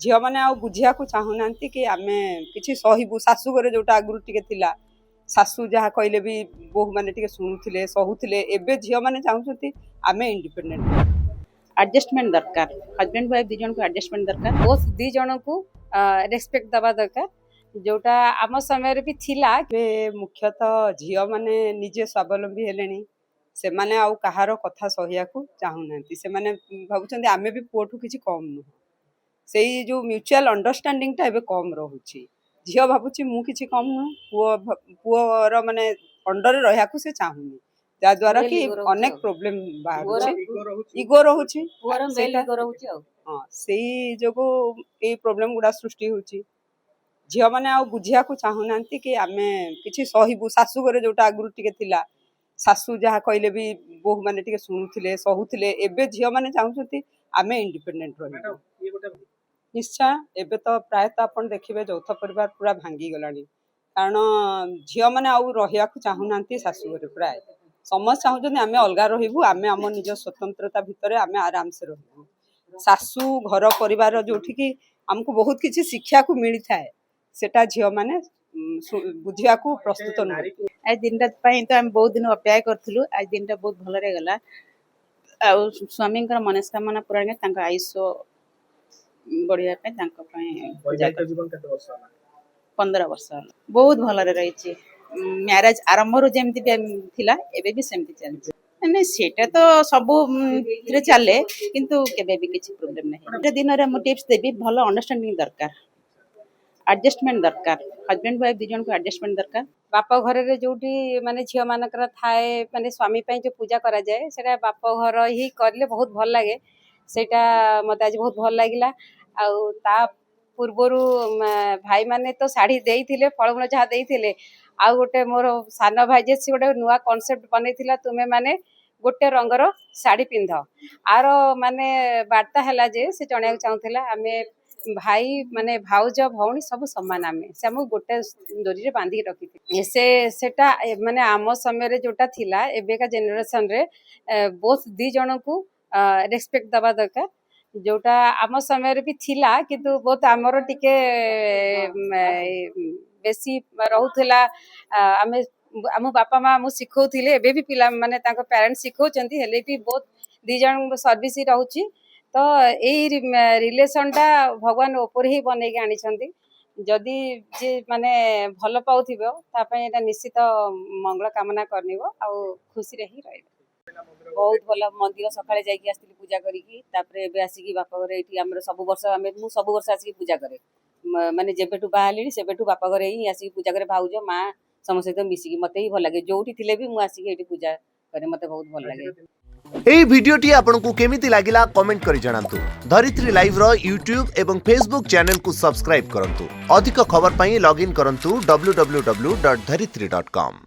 झील मैंने बुझा चाहूना कि आम कि सहबू शाशुघर जोटा आगुरी टिके थिला शाशु जहाँ कहले भी बोहू मैंने शुणुले सहुले एवं झील मैंने चाहते आम इंडिपेंडेंट एडजस्टमेंट दरकार हजबैंड वाइफ दी जन को एडजस्टमेंट दरकार बोथ दी जन को रेस्पेक्ट दबा दरकार जोटा आम समय भी थिला मुख्यतः झील मैंने निजे स्वावलंबी हेले से माने आउ कहार कथा सहिया को चाहूना से माने भावुं आमे भी पुओठू किसी कम नुह से जो म्यूचुअल अंडरस्टैंडिंग टा कम रोचे झील भावुची मु किसी कम नुह पुअर माने अंडर रहा से चाहूनी जद्वारा कि अनेक प्रोब्लेम बाहर इगो रोचे हाँ से जो ये प्रोब्लेम गुड़ा सृष्टि होची झील मैंने बुझा चाहूना कि आम कि सहबू शाशुघर जोटा आगुरी टिके थिला शाशु जहाँ कहले भी बोहू मैंने शुणुले सहुले एवं झील मैंने चाहते आम इंडिपेंडेंट रही निश्चय एवं तो प्रायतः आप देखिए यौथ परिवार पूरा भांगी गला कारण झील मैंने रहा चाहूना शाशुघर प्राय समस्त चाहते आम अलग रहबू आम आम निज स्वतंत्रता भितर आम आराम से रहबू शाशु घर परिवार जोठी की आमको बहुत किसी शिक्षा को मिलता है सेटा झील मैंने बुझा को प्रस्तुत नुह आज दिन तो आम बहुत दिन अपेक्षा करूँ आज दिन बहुत भल गला स्वामी मनस्कामना पूरा आयुष बढ़िया 15 वर्ष बहुत भल रही मैरेज आरंभ जमी थिला एबे भी सेमती चलती नहीं सेटा तो सब चले किंतु केबे भी किसी प्रोब्लेम नहीं दिन में टिप्स देवी भल अंडरस्टैंडिंग दरकार एडजस्टमेंट दरकार हजबैंड वाइफ दी जन को एडजस्टमेंट दरकार बाप घर जो माने झील मानकर थाए माने स्वामी जो पूजा करा जाए सेटा बाप घर ही करले बहुत भल लगे सेटा मते आज बहुत भल लागिला आउ ता पूर्वरु भाई माने तो साड़ी देइथिले फलमूल जहाँ देइथिले आउ गोटे मोर सान भाई जे गोटे नुआ कॉन्सेप्ट बनैथिला तुमे माने गोटे रंगर साड़ी पिंध आर माने वार्ता हैला जे से जणिया चाहूला आमे भाई माने भाउज भौणी सब समान आमे से हम गोटे डोरी रे बांधी रखी से सेटा माने आम समय जोटा थिला एबेका जेनेरेशन रे बोथ दी जन को रेस्पेक्ट दबा दरकार जोटा आम समय भी थिला किंतु बहुत आमर टिके बेसी रहूला आमे आम बापा माँ आमको शिखौले एबे भी पिला माने तांको पेरेंट्स शिखौचंती हेले भी बहुत दी जन सर्विस रहउची तो यही रिलेशन टा भगवान ऊपर ही बनैके आनी जदि जे माने भल पाउथिबो तापय एटा निश्चित मंगल कामना करनिबो आ खुशी रे ही रहइबो बहुत भल मंदिर सकाळे जाइकी आस्तिली पूजा करिकी तापरे एबे आसिकी बापा घरे एठी हमर सब वर्ष मु सब वर्ष आसिकी पूजा करे माने जेबेठु बाहाली सेबेठु बापा घरे ही आसिकी पूजा करे भाउज माँ समस्त सहित मिसिकी मते ही भल लागे जोठी थिले भी मु आसिकी एठी पूजा करे मते बहुत भल लागे एई वीडियोटी आपनकु केमिति लागिला कमेंट करि जणांतु धरित्री लाइव रो यूट्यूब एवं फेसबुक चैनल को सब्सक्राइब करंतु अधिक खबर पई लॉगिन करंतु www.dharitri.com